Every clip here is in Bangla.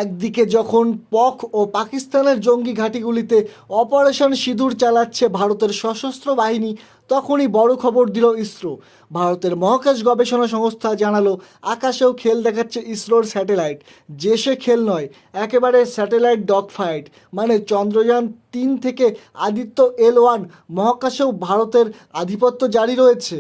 একদিকে যখন পক ও পাকিস্তানের জঙ্গি ঘাঁটিগুলিতে অপারেশন সিঁদুর চালাচ্ছে ভারতের সশস্ত্র বাহিনী, তখনই বড় খবর দিল ইসরো। ভারতের মহাকাশ গবেষণা সংস্থা জানালো আকাশেও খেল দেখাচ্ছে ইসরোর স্যাটেলাইট। যে সে খেল নয়, একেবারে স্যাটেলাইট ডগ ফাইট। মানে চন্দ্রযান 3 থেকে আদিত্য L1 মহাকাশেও ভারতের আধিপত্য জারি রয়েছে।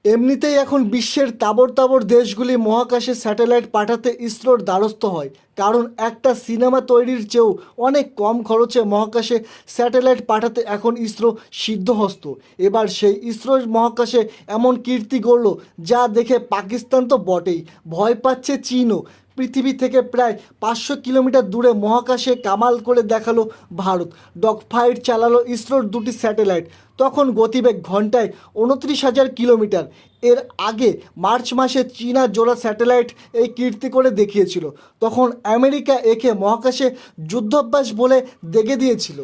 এমনিতেই এখন বিশ্বের তাবড় তাবড় দেশগুলি মহাকাশে স্যাটেলাইট পাঠাতে ইসরোর দ্বারস্থ হয়, কারণ একটা সিনেমা তৈরির চেয়েও অনেক কম খরচে মহাকাশে স্যাটেলাইট পাঠাতে এখন ইসরো সিদ্ধহস্ত। এবার সেই ইসরোর মহাকাশে এমন কীর্তি গড়ল যা দেখে পাকিস্তান তো বটেই, ভয় পাচ্ছে চীনও। পৃথিবী থেকে প্রায় 500 কিলোমিটার দূরে মহাকাশে কামাল করে দেখালো ভারত। ডগ ফাইট চালালো ইসরোর দুটি স্যাটেলাইট। তখন গতিবেগ ঘন্টায় 29,000 কিলোমিটার। এর আগে মার্চ মাসে চীনা জোড়া স্যাটেলাইট এই কীর্তি করে দেখিয়েছিল। তখন আমেরিকা একে মহাকাশে যুদ্ধাভ্যাস বলে দেখে দিয়েছিল।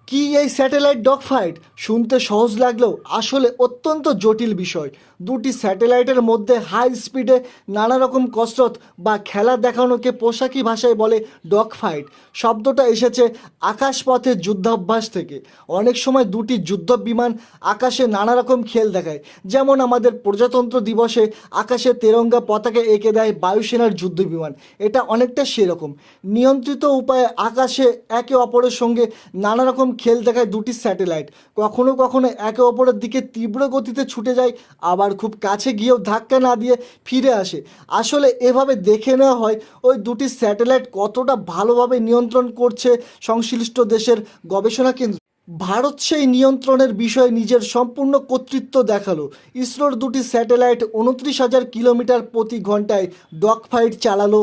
কি এই স্যাটেলাইট ডগ ফাইট? শুনতে সহজ লাগলেও আসলে অত্যন্ত জটিল বিষয়। দুটি স্যাটেলাইটের মধ্যে হাই স্পিডে নানা রকম কসরত বা খেলা দেখানোকে পোশাকি ভাষায় বলে ডগ ফাইট। শব্দটা এসেছে আকাশপথে যুদ্ধাভ্যাস থেকে। অনেক সময় দুটি যুদ্ধ বিমান আকাশে নানা রকম খেল দেখায়, যেমন আমাদের প্রজাতন্ত্র দিবসে আকাশে তেরঙ্গা পতাকা এঁকে দেয় বায়ুসেনার যুদ্ধ বিমান। এটা অনেকটা সেরকম নিয়ন্ত্রিত উপায়ে আকাশে একে অপরের সঙ্গে নানা রকম খেল দেখায় দুটি স্যাটেলাইট। কখনো কখনো একে অপরের দিকে তীব্র গতিতে ছুটে যায়, আবার খুব কাছে গিয়েও ধাক্কা না দিয়ে ফিরে আসে। আসলে এভাবে দেখে নেওয়া হয় ওই দুটি স্যাটেলাইট কতটা ভালোভাবে নিয়ন্ত্রণ করছে সংশ্লিষ্ট দেশের গবেষণা কেন্দ্র। ভারত সেই নিয়ন্ত্রণের বিষয়ে নিজের সম্পূর্ণ কর্তৃত্ব দেখালো। ইসরোর দুটি স্যাটেলাইট 29,000 কিলোমিটার প্রতি ঘন্টায় ডগ ফাইট চালালো